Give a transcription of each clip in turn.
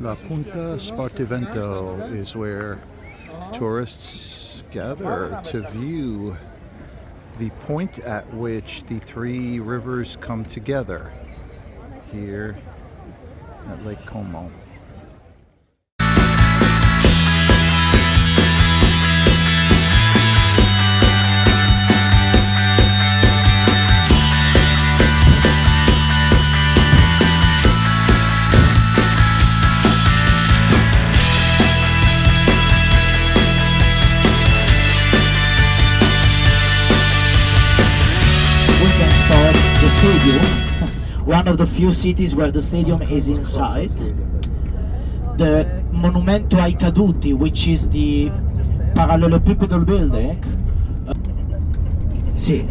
La Punta Spartivento is where tourists gather to view the point at which the three rivers come together here at Lake Como. The stadium, one of the few cities where the stadium is inside. The Monumento ai Caduti, which is the parallelepipedal building. See,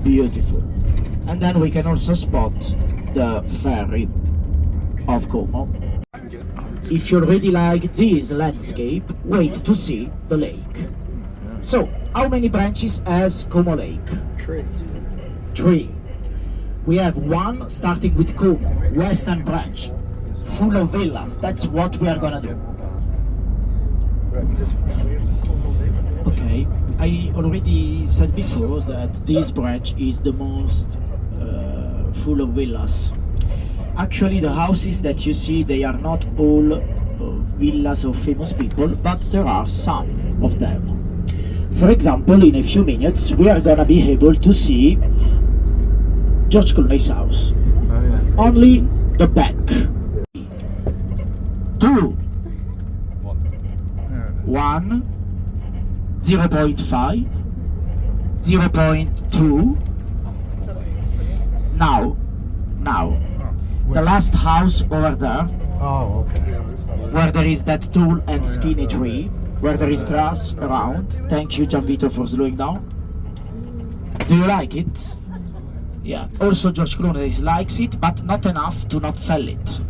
beautiful. And then we can also spot the ferry of Como. If you really like this landscape, wait to see the lake. So, how many branches has Como Lake? Three. We have one starting with Como, western branch, full of villas. That's what we are gonna do. Okay, I already said before that this branch is the most full of villas. Actually, the houses that you see, they are not all villas of famous people, but there are some of them. For example, in a few minutes, we are gonna be able to see George Clooney's house. Oh, yeah. Only the back. 2, 1, 0.5, 0.2. Now, the last house over there, Oh, okay. where there is that tall and skinny tree, where there is grass around. Thank you, Gianvito, for slowing down. Do you like it? Yeah. Also, George Clooney likes it, but not enough to not sell it.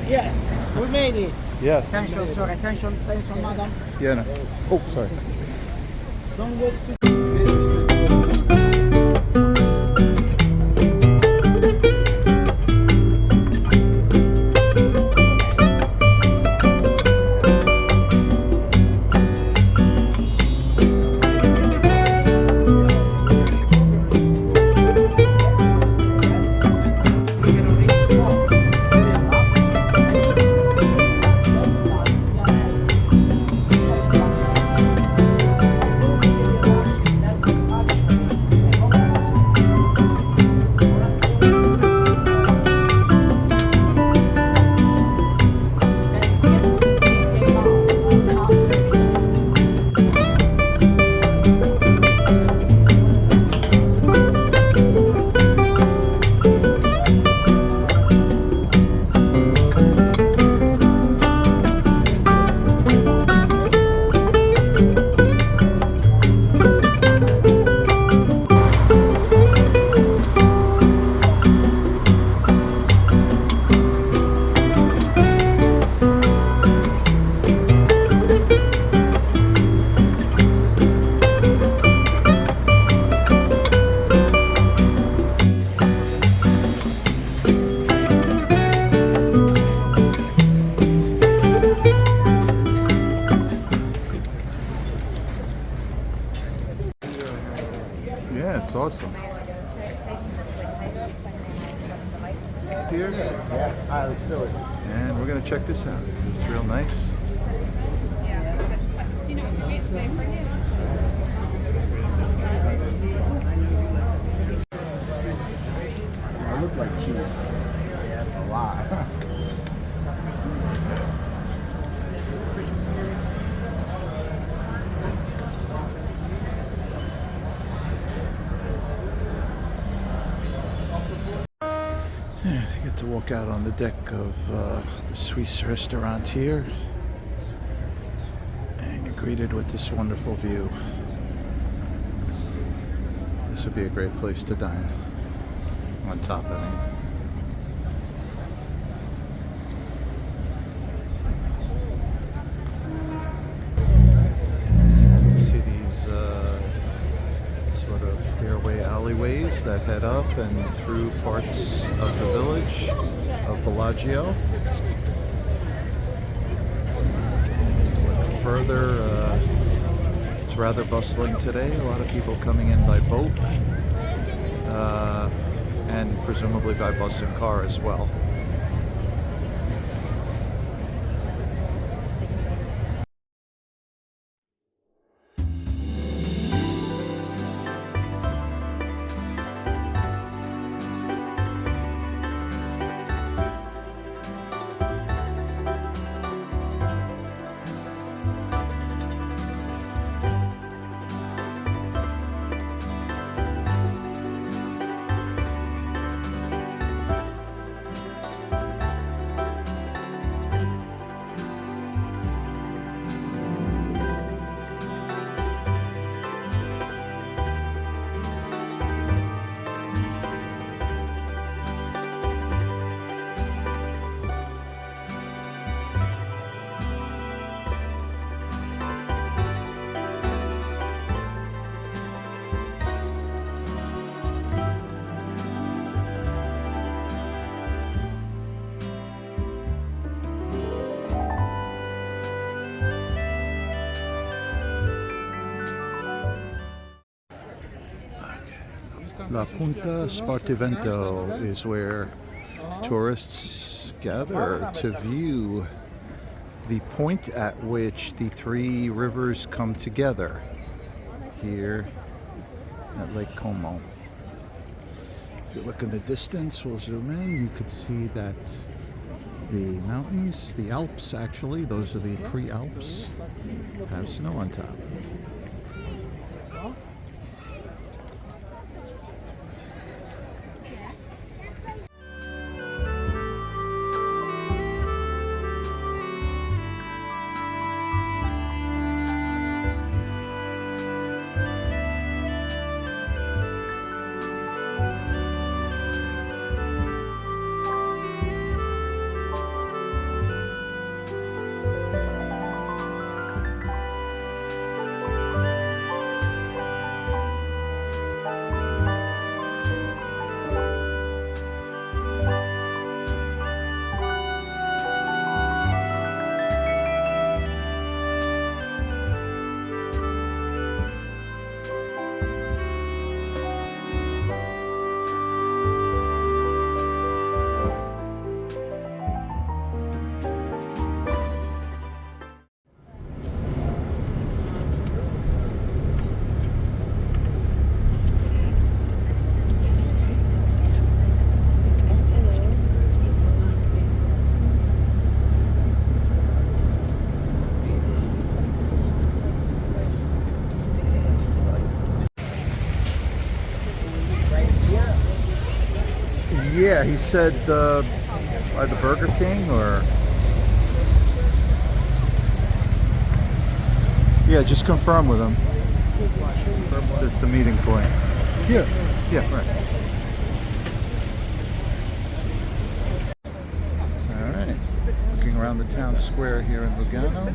Yes, we made it. Yes. Attention, sorry, attention, madam. Yeah, no. Oh, sorry. Don't wait to... Yeah, it's awesome. Here. And we're gonna check this out. It's real nice. I look like cheese. A lot. Yeah, I get to walk out on the deck of the Swiss restaurant here and get greeted with this wonderful view. This would be a great place to dine. On top, I mean. See these stairways that head up and through parts of the village of Bellagio. Further, it's rather bustling today. A lot of people coming in by boat and presumably by bus and car as well. La Punta Spartivento is where tourists gather to view the point at which the three rivers come together here at Lake Como. If you look in the distance, we'll zoom in, you can see that the mountains, the Alps actually, those are the pre-Alps, have snow on top. Yeah, he said by the Burger King, or yeah, just confirm with him. That's the meeting point. Here. Yeah, right. All right. Looking around the town square here in Lugano.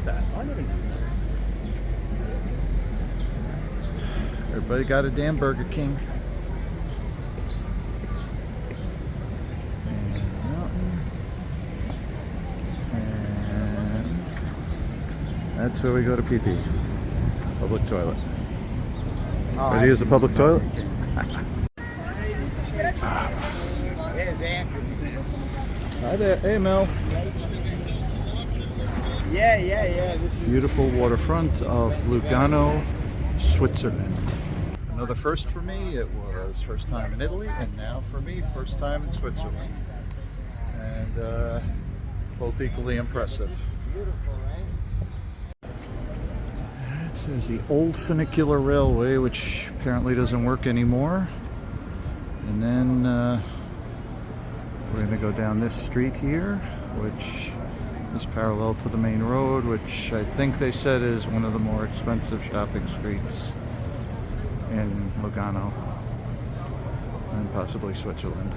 Everybody got a damn Burger King. That's where we go to pee-pee. Public toilet. Ready to use the public toilet? Hi there. Hey, Mel. Yeah. This is Beautiful waterfront of Lugano, Switzerland. Another first for me. It was first time in Italy, and now for me, first time in Switzerland. And both equally impressive. beautiful, right? There's the old funicular railway, which apparently doesn't work anymore. And then we're going to go down this street here, which is parallel to the main road, which I think they said is one of the more expensive shopping streets in Lugano and possibly Switzerland.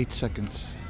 8 seconds.